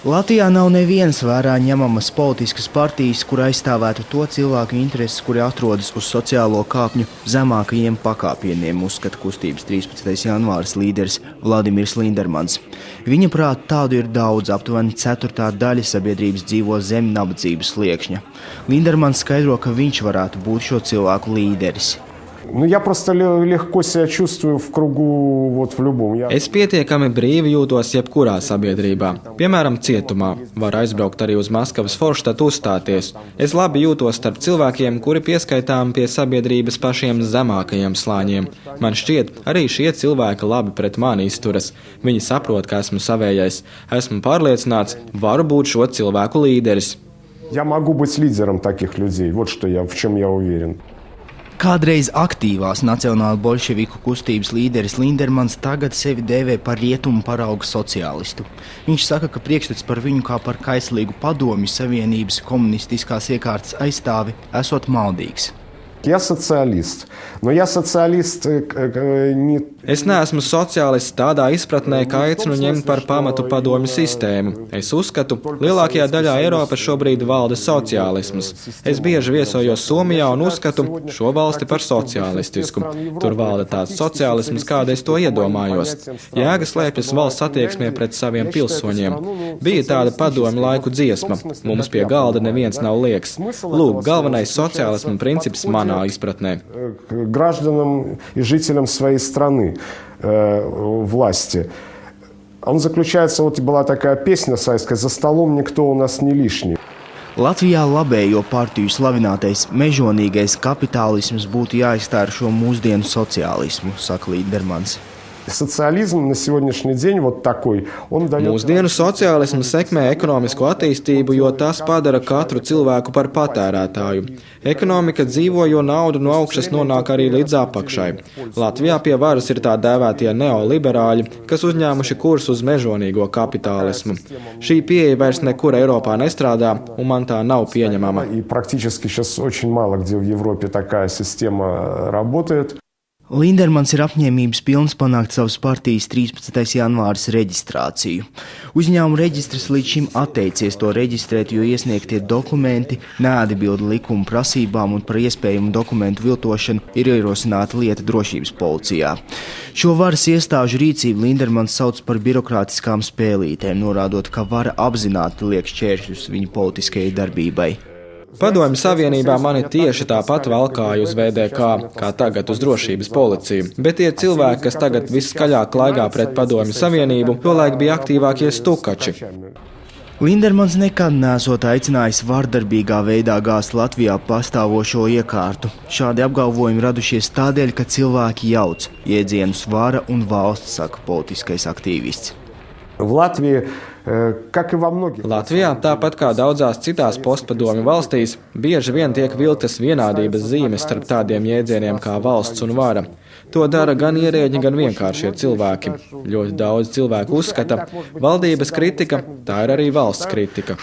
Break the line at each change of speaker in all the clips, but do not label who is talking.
Latvijā nav nevienas vērā ņemamas politiskas partijas, kur aizstāvētu to cilvēku intereses, kuri atrodas uz sociālo kāpņu zemākajiem pakāpieniem, uzskata kustības 13. janvāris līderis Vladimirs Lindermans. Viņa prāt tādu ir daudz, aptuveni ceturtā daļa sabiedrības dzīvo zem nabadzības sliekšņa. Lindermans skaidro, ka viņš varētu būt šo cilvēku līderis.
Я просто легко себя чувствую в кругу, в любом.
Es pietiekami brīvi jūtos jebkurā sabiedrībā. Piemēram, cietumā. Var aizbraukt arī uz Maskavas Forštatu uzstāties. Es labi jūtos starp cilvēkiem, kuri pieskaitām pie sabiedrības pašiem zemākajiem slāņiem. Man šķiet, arī šie cilvēki labi pret mani izturas. Viņi saprot, ka esmu savējais. Esmu pārliecināts, varu būt šo cilvēku līderis.
Я могу быть лидером таких людей. Вот в чем я уверен.
Kādreiz aktīvās nacionāla bolševiku kustības līderis Lindermans tagad sevi dēvē par rietumu parauga sociālistu. Viņš saka, ka priekšstats par viņu kā par kaislīgu padomju savienības komunistiskās iekārtas aizstāvi esot maldīgs.
Я социалист, но я социалист не...
Es neesmu sociālists tādā izpratnē, ka aicinu ņemt par pamatu padomju sistēmu. Es uzskatu, lielākajā daļā Eiropas šobrīd valda sociālisms. Es bieži viesojos Somijā un uzskatu šo valsti par sociālistisku. Tur valda tāds sociālisms, kāda es to iedomājos. Jēga slēpjas valsts attieksmē pret saviem pilsoņiem. Bija tāda padomju laiku dziesma. Mums pie galda neviens nav lieks. Lūk, galvenais sociālisma princips manā izpratnē.
Гражданам и жителям своей страны власти. Он заключается, была такая песня советская «За столом никто у нас не лишний».
Latvijā labējo partiju slavinātais mežonīgais kapitālisms būtu jāizstāj ar šo mūsdienu sociālismu, saka Lindermans.
Социализм на сегодняшний день такой, он дает...
Mūsdienu sociālisms sekmē ekonomisko attīstību, jo tas padara katru cilvēku par patērētāju. Ekonomika dzīvo, jo nauda no augšas nonāk arī līdz apakšai. Latvijā pie varas ir tā dēvētie neoliberāļi, kas uzņēmuši kursu uz mežonīgo kapitālismu. Šī pieeja vairs nekur Eiropā nestrādā, un man tā nav pieņemama.
И практически сейчас очень мало где в Европе такая система работает.
Lindermans ir apņēmības pilns panākt savas partijas 13. janvāris reģistrāciju. Uzņēmuma reģistrs līdz šim atteicies to reģistrēt, jo iesniegtie dokumenti neatbilda likuma prasībām un par iespējamu dokumentu viltošanu ir ierosināta lieta drošības policijā. Šo varas iestāžu rīcību Lindermans sauc par birokrātiskām spēlītēm, norādot, ka vara apzināti liek šķēršļus viņa politiskajai darbībai.
Padomju Savienībā mani tieši tāpat valkāja uz VDK, kā tagad uz drošības policiju, bet tie cilvēki, kas tagad viskaļāk klaigā pret Padomju Savienību, tolaik bija aktīvākie stukači.
Lindermans nekad nesot aicinājis vardarbīgā veidā gāzt Latvijā pastāvošo iekārtu. Šādi apgalvojumi radušies tādēļ, ka cilvēki jauc jēdzienus vara un valsts, saka politiskais aktīvists.
Latvijā, tāpat kā daudzās citās postpadomju valstīs, bieži vien tiek vilktas vienādības zīmes starp tādiem jēdzieniem kā valsts un vara. To dara gan ierēģi, gan vienkāršie cilvēki. Ļoti daudz cilvēku uzskata, valdības kritika, tā ir arī valsts kritika.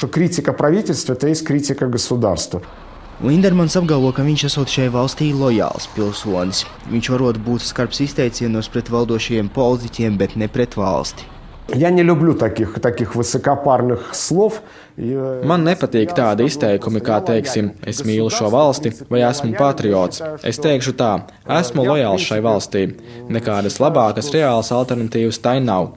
Lindermans apgalvo, ka viņš esot šai valstī lojāls pilsonis. Viņš varot būt skarbs izteicienos pret valdošajiem politiķiem, bet ne pret valsti.
Я не люблю таких высокопарных слов.
Man nepatīk tādi izteikumi, kā teiksim, es mīlu šo valsti vai esmu patriots. Es teikšu tā, esmu lojāls šai valstī. Nekādas labākas reālas alternatīvas tai nav.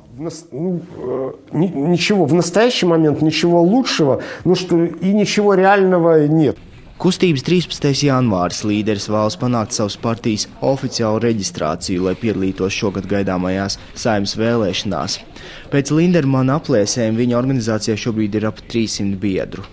Ничего, в настоящий момент ничего лучшего, и ничего реального нет.
Kustības 13. janvāris līderis vēlas panākt savas partijas oficiālu reģistrāciju, lai piedalītos šogad gaidāmajās Saeimas vēlēšanās. Pēc Lindermana aplēsēm viņa organizācijā šobrīd ir ap 300 biedru.